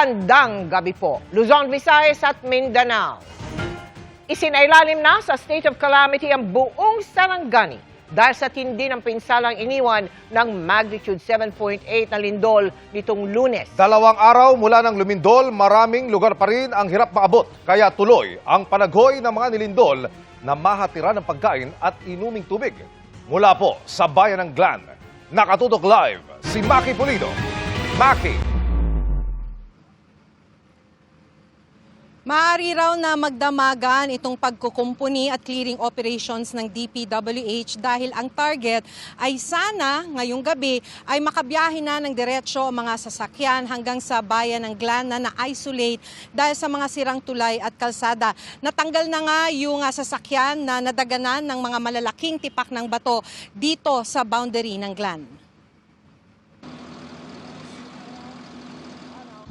Magandang gabi po, Luzon, Visayas at Mindanao. Isinailalim na sa state of calamity ang buong Sarangani dahil sa tindi ng pinsalang iniwan ng magnitude 7.8 na lindol nitong Lunes. 2 araw mula ng lumindol, maraming lugar pa rin ang hirap maabot. Kaya tuloy ang panaghoy ng mga nilindol na mahatira ng pagkain at inuming tubig. Mula po sa bayan ng Glan, nakatutok live si Maki Pulido. Maki! Maaari raw na magdamagan itong pagkukumpuni at clearing operations ng DPWH dahil ang target ay sana ngayong gabi ay makabiyahe na ng diretsyo ang mga sasakyan hanggang sa bayan ng Glan na na-isolate dahil sa mga sirang tulay at kalsada. Natanggal na nga yung sasakyan na nadaganan ng mga malalaking tipak ng bato dito sa boundary ng Glan.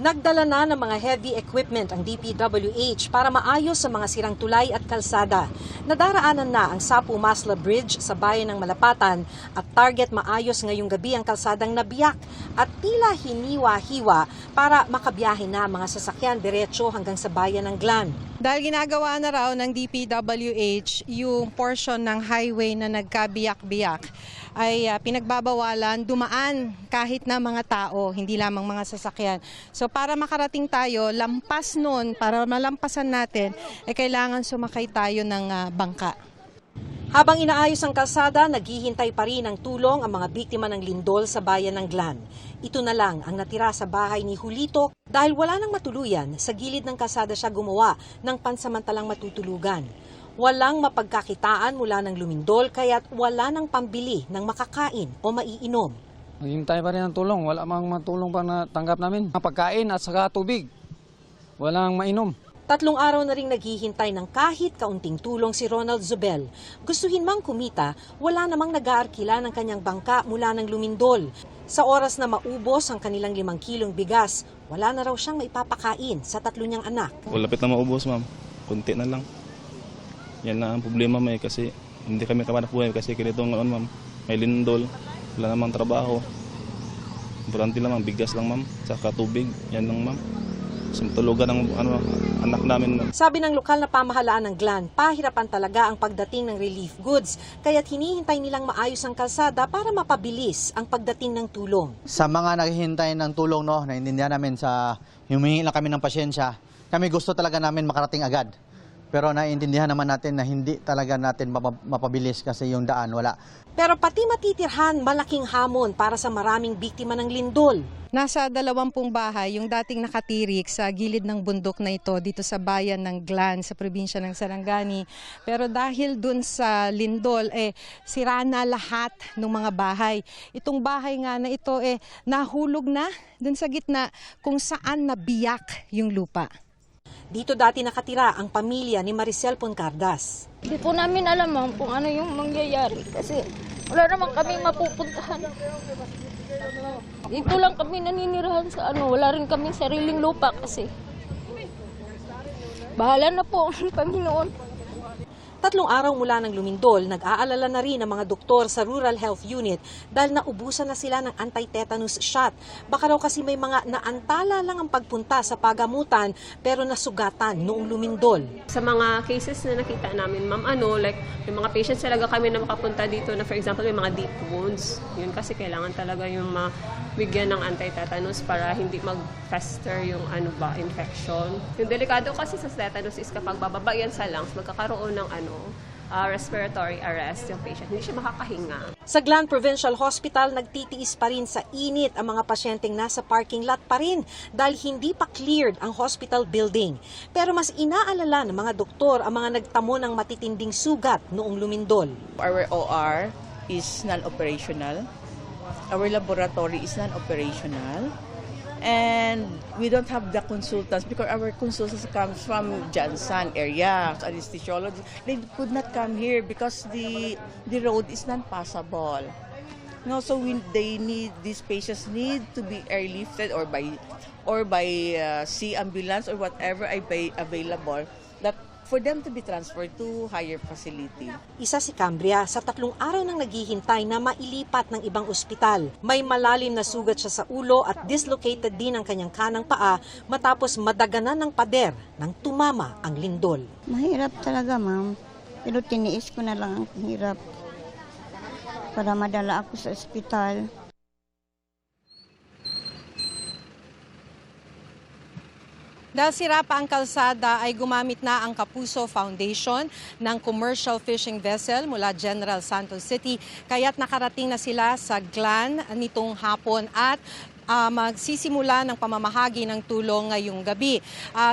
Nagdala na ng mga heavy equipment ang DPWH para maayos sa mga sirang tulay at kalsada. Nadaraanan na ang Sapu-Masla Bridge sa bayan ng Malapatan at target maayos ngayong gabi ang kalsadang nabiyak at tila hiniwa-hiwa para makabiyahe na mga sasakyan diretso hanggang sa bayan ng Glan. Dahil ginagawa na raw ng DPWH yung portion ng highway na nagkabiyak-biyak ay pinagbabawalan dumaan kahit na mga tao, hindi lamang mga sasakyan. So para makarating tayo, lampas nun, para malampasan natin, kailangan sumakay tayo ng bangka. Habang inaayos ang kalsada, naghihintay pa rin ng tulong ang mga biktima ng lindol sa bayan ng Glan. Ito na lang ang natira sa bahay ni Julito dahil wala nang matuluyan, sa gilid ng kalsada siya gumawa ng pansamantalang matutulugan. Walang mapagkakitaan mula ng lumindol kaya't wala nang pambili ng makakain o maiinom. Hintay pa rin ang tulong. Wala mang matulong pa na tanggap namin. Pagkain at saka tubig. Walang mainom. 3 araw na rin naghihintay ng kahit kaunting tulong si Ronald Zubel. Gustuhin mang kumita, wala namang nag-aarkila ng kanyang bangka mula ng lumindol. Sa oras na maubos ang kanilang 5 kilong bigas, wala na raw siyang maipapakain sa 3 niyang anak. Lapit na maubos, ma'am. Kunti na lang. Yan na ang problema, may kasi hindi kami kamanap buhay kasi ganito ngayon, ma'am. May lindol, wala namang trabaho. Importante lang, ma'am, bigas lang, ma'am, saka tubig, yan lang, ma'am. Sumtulugan ng anak namin. Ma'am. Sabi ng lokal na pamahalaan ng Glan, pahirapan talaga ang pagdating ng relief goods, kaya't hinihintay nilang maayos ang kalsada para mapabilis ang pagdating ng tulong. Sa mga naghihintay ng tulong, no, naiintindihan namin sa humingi lang kami ng pasyensya, kami gusto talaga namin makarating agad. Pero naiintindihan naman natin na hindi talaga natin mapabilis kasi yung daan wala. Pero pati matitirhan, malaking hamon para sa maraming biktima ng lindol. Nasa 20 bahay yung dating nakatirik sa gilid ng bundok na ito dito sa bayan ng Glan sa probinsya ng Sarangani. Pero dahil dun sa lindol, sira na lahat ng mga bahay. Itong bahay nga na ito nahulog na dun sa gitna kung saan nabiyak yung lupa. Dito dati nakatira ang pamilya ni Maricel Poncardas. Hindi po namin alam kung ano yung mangyayari kasi wala naman kami mapupuntahan. Dito lang kami naninirahan sa wala rin kaming sariling lupa kasi. Bahala na po ang Panginoon. 3 araw mula ng lumindol, nag-aalala na rin ang mga doktor sa Rural Health Unit dahil naubusan na sila ng anti-tetanus shot. Baka raw kasi may mga naantala lang ang pagpunta sa pagamutan pero nasugatan noong lumindol. Sa mga cases na nakita namin, ma'am, like may mga patients talaga kami na makapunta dito na for example may mga deep wounds. Yun kasi kailangan talaga yung mabigyan ng anti-tetanus para hindi mag-fester yung infection. Yung delikado kasi sa tetanus is kapag bababa yan sa lungs, magkakaroon ng respiratory arrest yung patient. Hindi siya makakahinga. Sa Glan Provincial Hospital, nagtitiis pa rin sa init ang mga pasyenteng nasa parking lot pa rin dahil hindi pa cleared ang hospital building. Pero mas inaalala ng mga doktor ang mga nagtamo ng matitinding sugat noong lumindol. Our OR is non-operational. Our laboratory is non-operational. And we don't have the consultants because our consultants comes from Jansan area, anesthesiologists. They could not come here because the road is not passable. No, so these patients need to be airlifted or by sea ambulance or whatever available that for them to be transferred to higher facility. Isa si Cambria sa 3 araw nang naghihintay na mailipat ng ibang ospital. May malalim na sugat siya sa ulo at dislocated din ang kanyang kanang paa matapos madaganan ng pader nang tumama ang lindol. Mahirap talaga, ma'am. Pero tiniis ko na lang ang hirap para madala ako sa ospital. Dahil sira pa ang kalsada ay gumamit na ang Kapuso Foundation ng commercial fishing vessel mula General Santos City. Kaya't nakarating na sila sa Glan nitong hapon at magsisimula ng pamamahagi ng tulong ngayong gabi.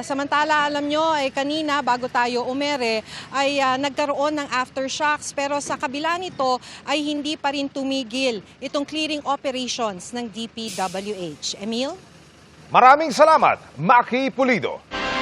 Samantala, alam nyo, kanina bago tayo umere, ay nagkaroon ng aftershocks pero sa kabila nito ay hindi pa rin tumigil itong clearing operations ng DPWH. Emil? Maraming salamat, Maki Pulido.